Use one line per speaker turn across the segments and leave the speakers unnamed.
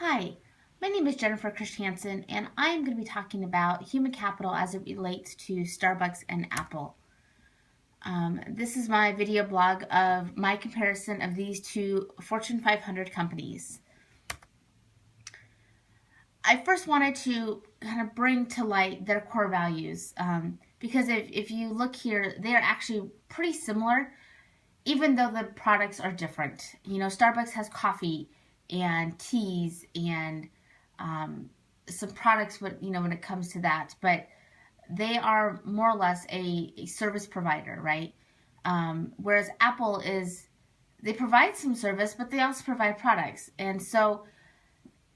Hi, my name is Jennifer Christiansen, and I am going to be talking about human capital as it relates to Starbucks and Apple. This is my video blog of my comparison of these two Fortune 500 companies. I first wanted to kind of bring to light their core values because if you look here, they are actually pretty similar, even though the products are different. Starbucks has coffee and teas and some products when it comes to that, but they are more or less a service provider, right? Whereas Apple they provide some service, but they also provide products. And so,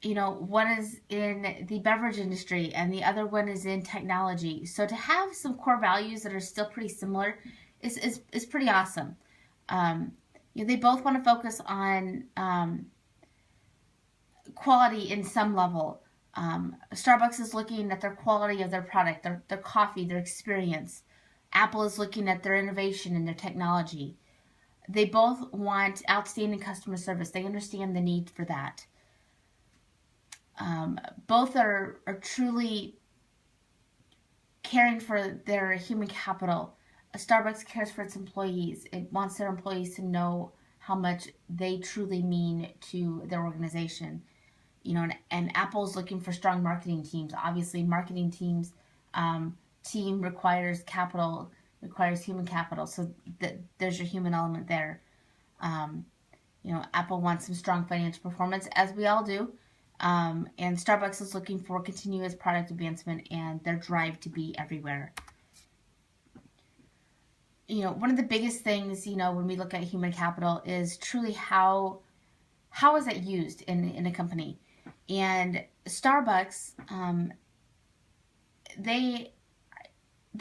one is in the beverage industry and the other one is in technology. So to have some core values that are still pretty similar is pretty awesome. They both want to focus on quality in some level. Starbucks is looking at their quality of their product, their coffee, their experience. Apple is looking at their innovation and their technology. They both want outstanding customer service. They understand the need for that. Both are truly caring for their human capital. Starbucks cares for its employees. It wants their employees to know how much they truly mean to their organization. And Apple's looking for strong marketing teams. Obviously, marketing teams team requires capital, requires human capital. So there's your human element there. Apple wants some strong financial performance, as we all do. And Starbucks is looking for continuous product advancement and their drive to be everywhere. One of the biggest things, when we look at human capital is truly how is that used in a company. And Starbucks, they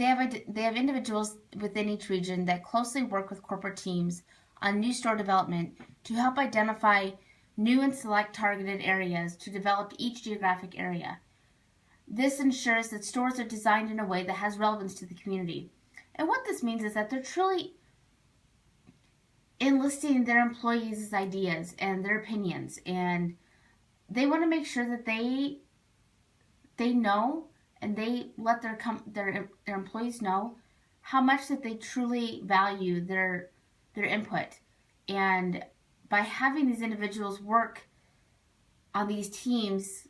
have individuals within each region that closely work with corporate teams on new store development to help identify new and select targeted areas to develop each geographic area. This ensures that stores are designed in a way that has relevance to the community. And what this means is that they're truly enlisting their employees' ideas and their opinions, and they want to make sure that they know and they let their employees know how much that they truly value their input. And by having these individuals work on these teams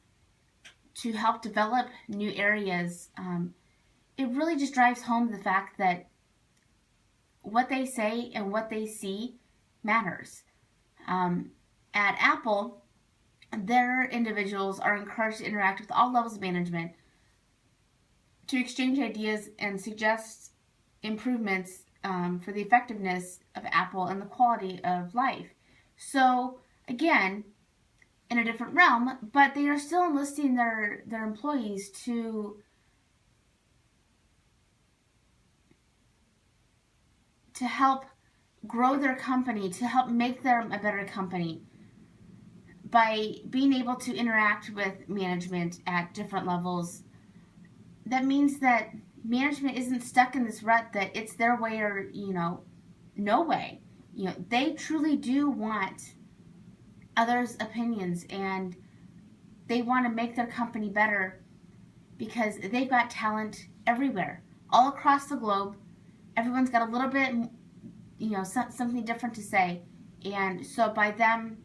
to help develop new areas, it really just drives home the fact that what they say and what they see matters. At Apple, their individuals are encouraged to interact with all levels of management to exchange ideas and suggest improvements for the effectiveness of Apple and the quality of life. So, again, in a different realm, but they are still enlisting their employees to help grow their company, to help make them a better company by being able to interact with management at different levels. That means that management isn't stuck in this rut that it's their way or, no way. They truly do want others' opinions and they want to make their company better because they've got talent everywhere, all across the globe. Everyone's got a little bit, something different to say. And so by them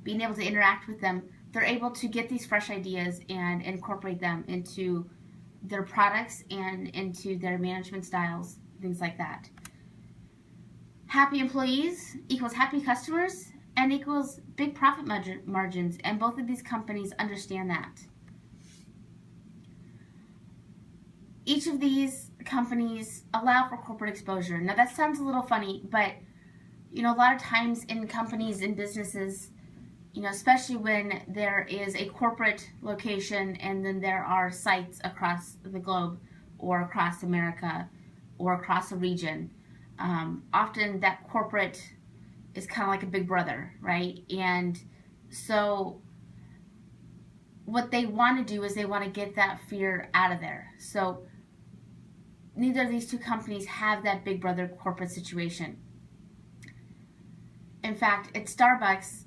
being able to interact with them, they're able to get these fresh ideas and incorporate them into their products and into their management styles, things like that. Happy employees equals happy customers and equals big profit margins, and both of these companies understand that. Each of these companies allow for corporate exposure. Now that sounds a little funny, but a lot of times in companies and businesses, especially when there is a corporate location and then there are sites across the globe or across America or across a region, often that corporate is kind of like a big brother, right? And so what they want to do is they want to get that fear out of there. So neither of these two companies have that big brother corporate situation. In fact, at Starbucks,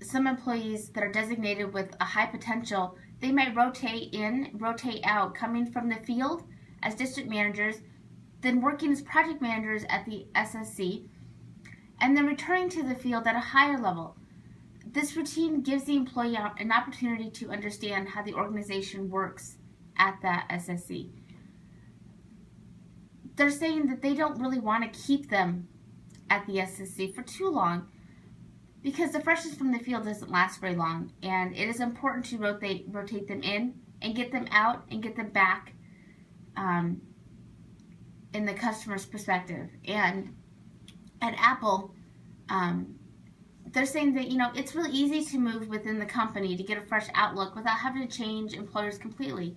some employees that are designated with a high potential, they might rotate in, rotate out, coming from the field as district managers, then working as project managers at the SSC, and then returning to the field at a higher level. This routine gives the employee an opportunity to understand how the organization works at that SSC. They're saying that they don't really want to keep them at the SSC for too long because the freshness from the field doesn't last very long, and it is important to rotate them in and get them out and get them back in the customer's perspective. And at Apple, they're saying that, it's really easy to move within the company to get a fresh outlook without having to change employers completely.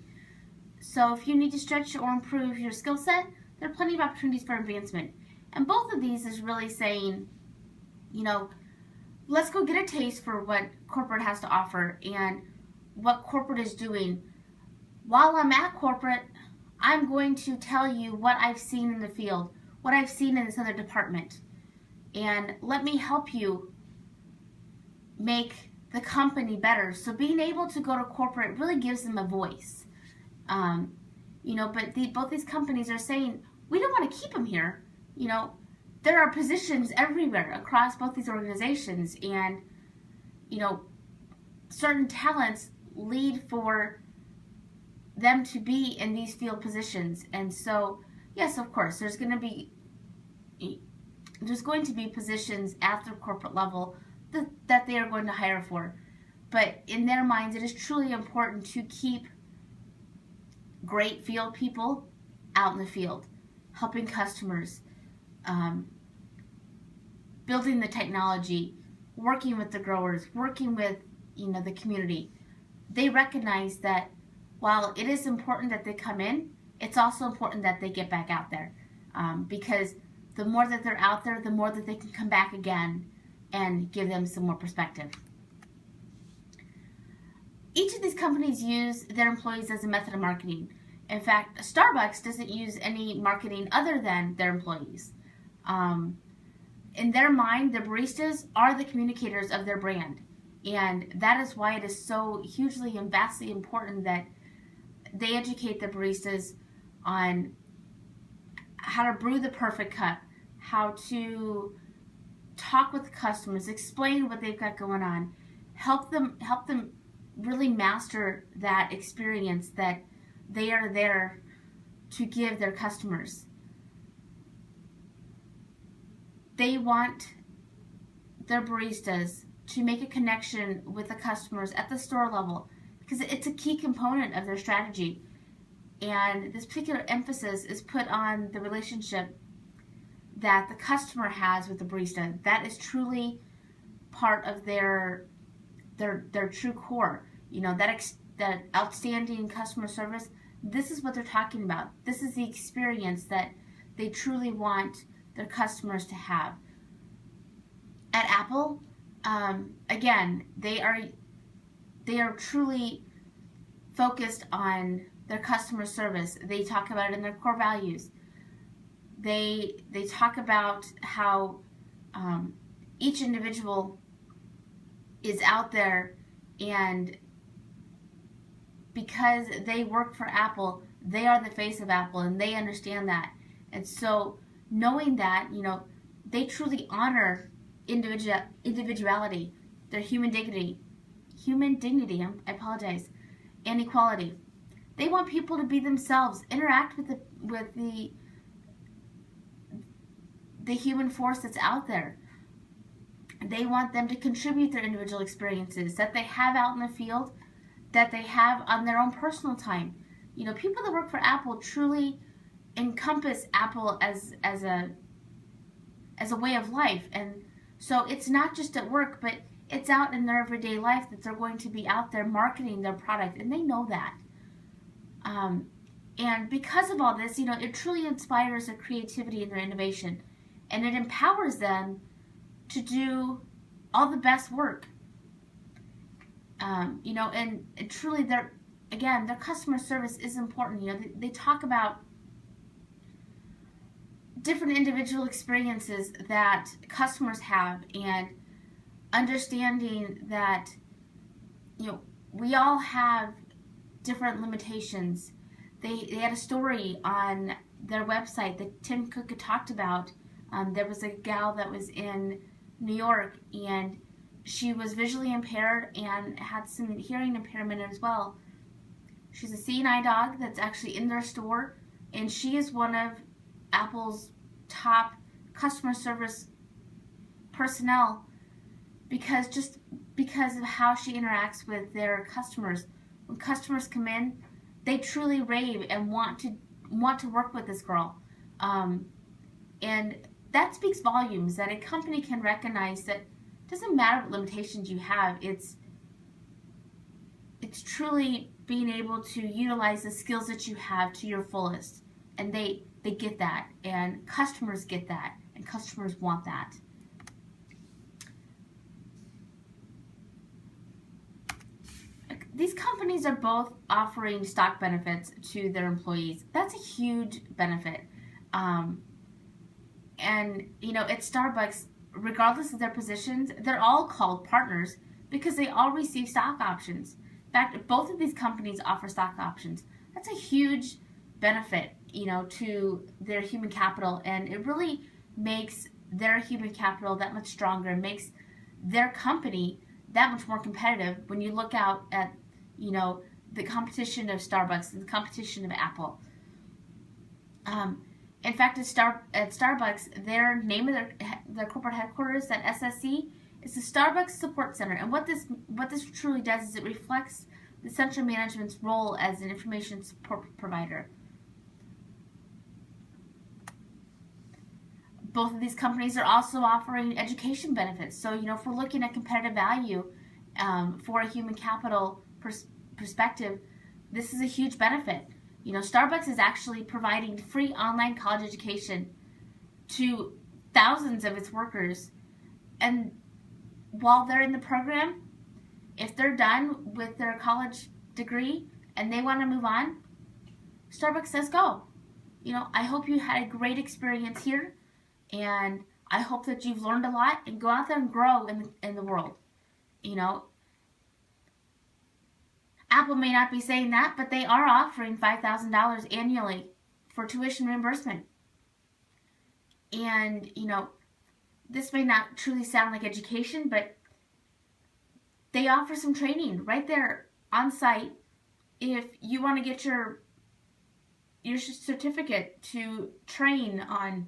So if you need to stretch or improve your skill set, there are plenty of opportunities for advancement. And both of these is really saying, let's go get a taste for what corporate has to offer and what corporate is doing. While I'm at corporate, I'm going to tell you what I've seen in the field, what I've seen in this other department, and let me help you make the company better. So being able to go to corporate really gives them a voice. But both these companies are saying, we don't want to keep them here. There are positions everywhere across both these organizations, and, certain talents lead for them to be in these field positions. And so, yes, of course, there's going to be positions at the corporate level that they are going to hire for. But in their minds, it is truly important to keep great field people out in the field, helping customers, building the technology, working with the growers, working with the community. They recognize that while it is important that they come in, it's also important that they get back out there, because the more that they're out there, the more that they can come back again and give them some more perspective. Each of these companies use their employees as a method of marketing. In fact, Starbucks doesn't use any marketing other than their employees. In their mind, the baristas are the communicators of their brand. And that is why it is so hugely and vastly important that they educate the baristas on how to brew the perfect cup, how to talk with customers, explain what they've got going on, help them really master that experience that they are there to give their customers. They want their baristas to make a connection with the customers at the store level because it's a key component of their strategy. And this particular emphasis is put on the relationship that the customer has with the barista. That is truly part of their true core. That outstanding customer service. This is what they're talking about. This is the experience that they truly want their customers to have. At Apple, again, they are truly focused on their customer service. They talk about it in their core values. They talk about how each individual is out there, and because they work for Apple, they are the face of Apple, and they understand that. And so knowing that, they truly honor individuality, their human dignity, I apologize, and equality. They want people to be themselves, interact with the human force that's out there. They want them to contribute their individual experiences that they have out in the field, that they have on their own personal time. People that work for Apple truly encompass Apple as a way of life. And so it's not just at work, but it's out in their everyday life that they're going to be out there marketing their product, and they know that. And because of all this, it truly inspires their creativity and their innovation, and it empowers them to do all the best work. And truly, their customer service is important. They talk about different individual experiences that customers have, and understanding that, you know, we all have different limitations. They had a story on their website that Tim Cook had talked about. There was a gal that was in New York, and she was visually impaired and had some hearing impairment as well. She's a seeing eye dog that's actually in their store, and she is one of Apple's top customer service personnel because of how she interacts with their customers. When customers come in, they truly rave and want to work with this girl, and that speaks volumes. That a company can recognize that it doesn't matter what limitations you have. It's truly being able to utilize the skills that you have to your fullest, and they get that, and customers get that, and customers want that. These companies are both offering stock benefits to their employees. That's a huge benefit. And, you know, at Starbucks, regardless of their positions, they're all called partners because they all receive stock options. In fact, both of these companies offer stock options. That's a huge benefit, you know, to their human capital, and it really makes their human capital that much stronger. It makes their company that much more competitive when you look out at, you know, the competition of Starbucks and the competition of Apple. In fact, at Starbucks, their name of their corporate headquarters, that SSC, is the Starbucks Support Center. And what this truly does is it reflects the central management's role as an information support provider. Both of these companies are also offering education benefits. So, you know, if we're looking at competitive value for a human capital perspective, this is a huge benefit. You know, Starbucks is actually providing free online college education to thousands of its workers. And while they're in the program, if they're done with their college degree and they want to move on, Starbucks says go. You know, I hope you had a great experience here, and I hope that you've learned a lot, and go out there and grow in the world. You know, Apple may not be saying that, but they are offering $5,000 annually for tuition reimbursement. And, you know, this may not truly sound like education, but they offer some training right there on site if you want to get your certificate to train on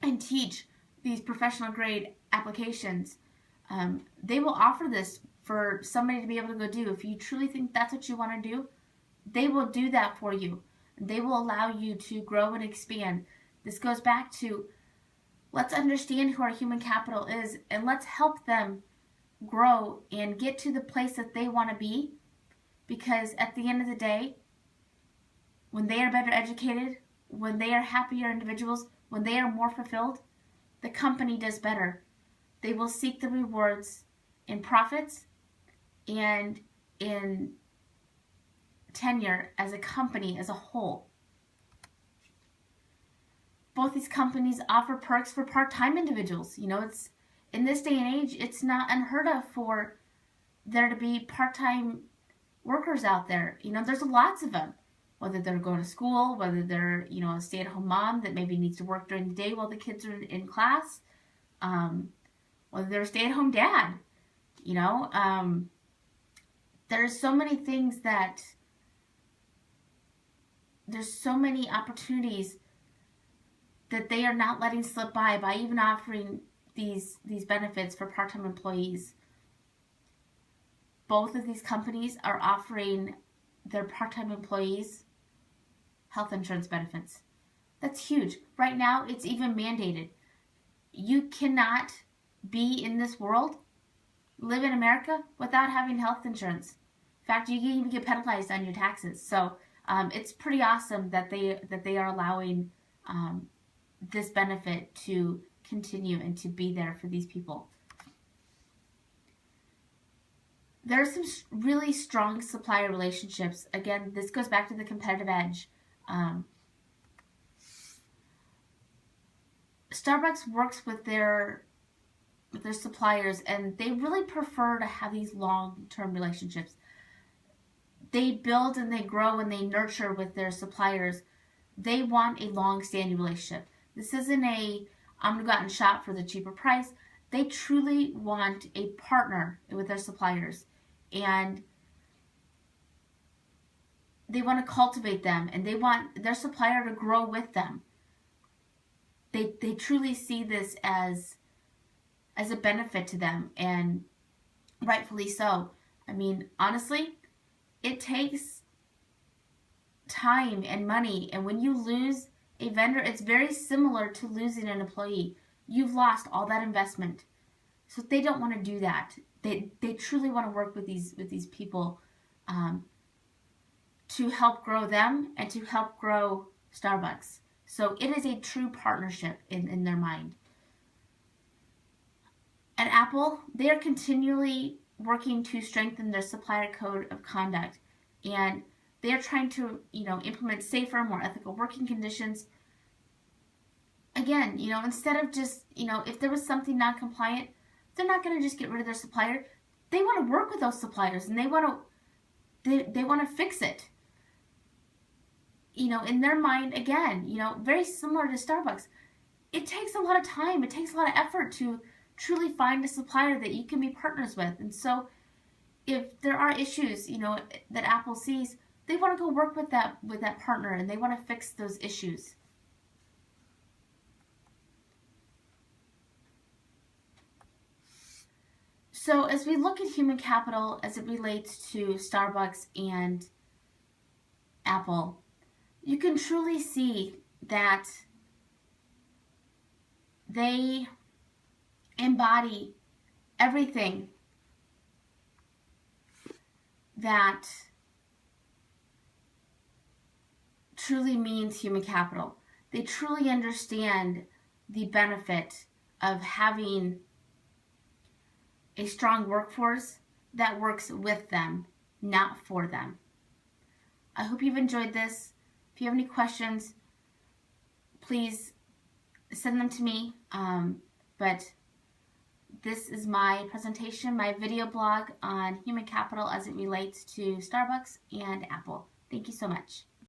and teach these professional grade applications. They will offer this for somebody to be able to go do. If you truly think that's what you want to do, they will do that for you. They will allow you to grow and expand. This goes back to, let's understand who our human capital is, and let's help them grow and get to the place that they want to be, because at the end of the day, when they are better educated, when they are happier individuals, when they are more fulfilled, the company does better. They will seek the rewards in profits and in tenure as a company as a whole. Both these companies offer perks for part-time individuals. You know, it's in this day and age, it's not unheard of for there to be part-time workers out there. You know, there's lots of them. Whether they're going to school, whether they're, you know, a stay-at-home mom that maybe needs to work during the day while the kids are in class, whether they're a stay-at-home dad, you know, there's so many things that, there's so many opportunities that they are not letting slip by even offering these benefits for part-time employees. Both of these companies are offering their part-time employees health insurance benefits. That's huge. Right now, it's even mandated. You cannot be in this world, live in America, without having health insurance. In fact, you can even get penalized on your taxes. So it's pretty awesome that they are allowing this benefit to continue and to be there for these people. There are some really strong supplier relationships. Again, this goes back to the competitive edge. Starbucks works with their with their suppliers, and they really prefer to have these long-term relationships. They build and they grow and they nurture with their suppliers. They want a long-standing relationship. This isn't a, I'm going to go out and shop for the cheaper price. They truly want a partner with their suppliers, and they want to cultivate them, and they want their supplier to grow with them. They truly see this as a benefit to them, and rightfully so. I mean, honestly, it takes time and money, and when you lose a vendor, it's very similar to losing an employee. You've lost all that investment. So they don't want to do that. They truly want to work with these people to help grow them and to help grow Starbucks. So it is a true partnership in their mind. At Apple, they are continually working to strengthen their supplier code of conduct, and they are trying to, implement safer, more ethical working conditions. Again, instead of just, if there was something non-compliant, they're not going to just get rid of their supplier. They want to work with those suppliers, and they want to fix it. In their mind, again, very similar to Starbucks. It takes a lot of time. It takes a lot of effort to truly find a supplier that you can be partners with. And so if there are issues, that Apple sees, they want to go work with that partner, and they want to fix those issues. So as we look at human capital as it relates to Starbucks and Apple, you can truly see that they embody everything that truly means human capital. They truly understand the benefit of having a strong workforce that works with them, not for them. I hope you've enjoyed this. If you have any questions, please send them to me. But this is my presentation, my video blog on human capital as it relates to Starbucks and Apple. Thank you so much.